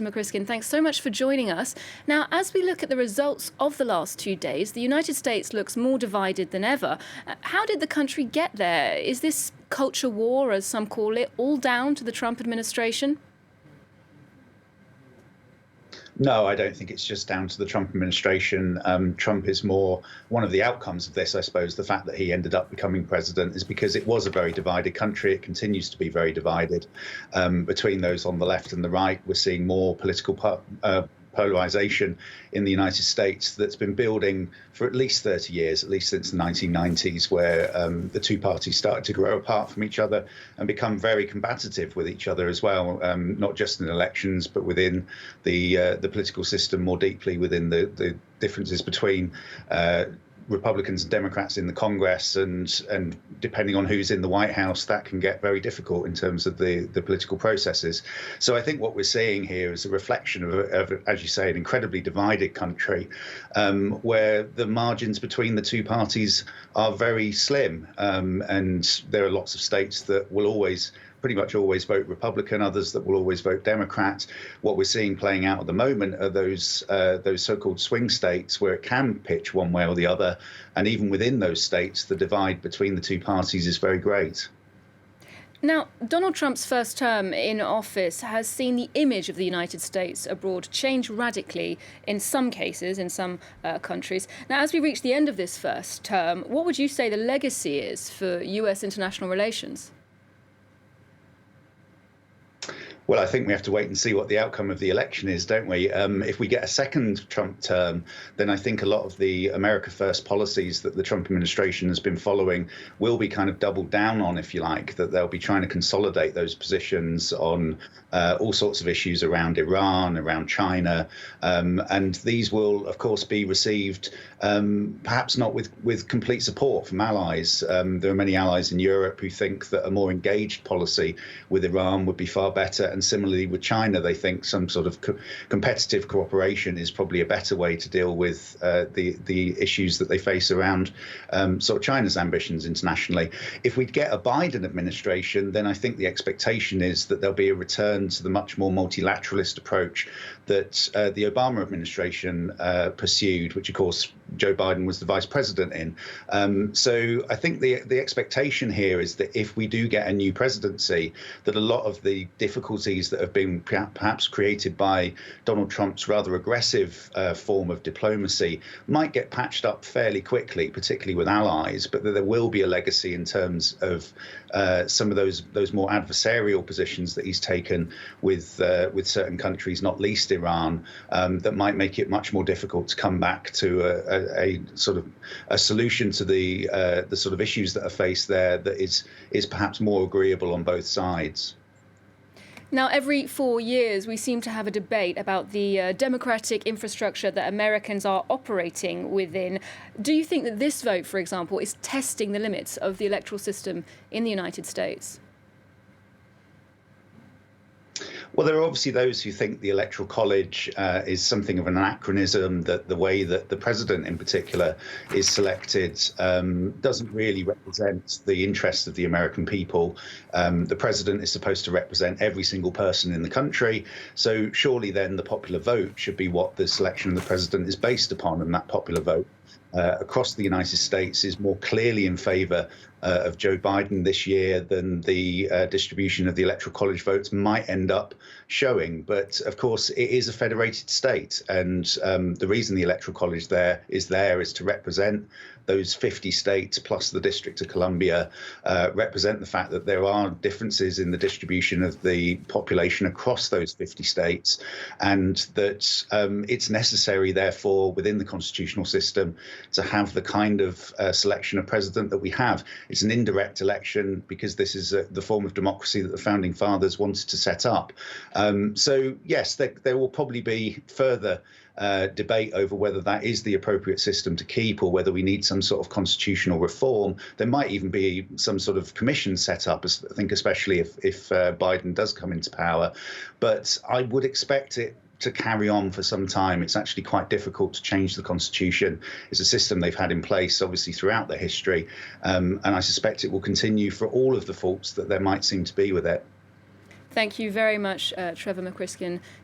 Mr. McCrisken, thanks so much for joining us. Now, as we look at the results of the last 2 days, the United States looks more divided than ever. How did the country get there? Is this culture war, as some call it, all down to the Trump administration? No, I don't think it's just down to the Trump administration. Trump is more one of the outcomes of this, I suppose. The fact that he ended up becoming president is because it was a very divided country. It continues to be very divided between those on the left and the right. We're seeing more political polarisation in the United States that's been building for at least 30 years, at least since the 1990s, where the two parties started to grow apart from each other and become very combative with each other as well, not just in elections, but within the political system more deeply, within the differences between Republicans and Democrats in the Congress, and depending on who's in the White House, that can get very difficult in terms of the political processes. So I think what we're seeing here is a reflection of, as you say, an incredibly divided country, where the margins between the two parties are very slim, and there are lots of states that will pretty much always vote Republican, others that will always vote Democrat. What we're seeing playing out at the moment are those so-called swing states where it can pitch one way or the other. And even within those states, the divide between the two parties is very great. Now, Donald Trump's first term in office has seen the image of the United States abroad change radically in some cases, in some countries. Now, as we reach the end of this first term, what would you say the legacy is for US international relations? Well, I think we have to wait and see what the outcome of the election is, don't we? If we get a second Trump term, then I think a lot of the America First policies that the Trump administration has been following will be kind of doubled down on, if you like, that they'll be trying to consolidate those positions on all sorts of issues around Iran, around China. And these will, of course, be received perhaps not with complete support from allies. There are many allies in Europe who think that a more engaged policy with Iran would be far better. And similarly with China, they think some sort of competitive cooperation is probably a better way to deal with the issues that they face around sort of China's ambitions internationally. If we get a Biden administration, then I think the expectation is that there'll be a return to the much more multilateralist approach that the Obama administration pursued, which of course Joe Biden was the vice president in. So I think the expectation here is that if we do get a new presidency, that a lot of the difficulties that have been perhaps created by Donald Trump's rather aggressive form of diplomacy might get patched up fairly quickly, particularly with allies, but that there will be a legacy in terms of some of those more adversarial positions that he's taken with certain countries, not least Iran, that might make it much more difficult to come back to a sort of a solution to the sort of issues that are faced there that is perhaps more agreeable on both sides. Now, every 4 years, we seem to have a debate about the democratic infrastructure that Americans are operating within. Do you think that this vote, for example, is testing the limits of the electoral system in the United States? Well, there are obviously those who think the Electoral College is something of an anachronism, that the way that the president in particular is selected doesn't really represent the interests of the American people. The president is supposed to represent every single person in the country. So surely then the popular vote should be what the selection of the president is based upon, and that popular vote across the United States is more clearly in favour of Joe Biden this year than the distribution of the Electoral College votes might end up showing. But of course, it is a federated state, and the reason the Electoral College is to represent those 50 states plus the District of Columbia, represent the fact that there are differences in the distribution of the population across those 50 states, and that it's necessary, therefore, within the constitutional system to have the kind of selection of president that we have. It's an indirect election because this is the form of democracy that the founding fathers wanted to set up. So, yes, there will probably be further debate over whether that is the appropriate system to keep, or whether we need some sort of constitutional reform. There might even be some sort of commission set up, I think, especially if Biden does come into power. But I would expect it to carry on for some time. It's actually quite difficult to change the Constitution. It's a system they've had in place, obviously, throughout their history. And I suspect it will continue for all of the faults that there might seem to be with it. Thank you very much, Trevor McCrisken.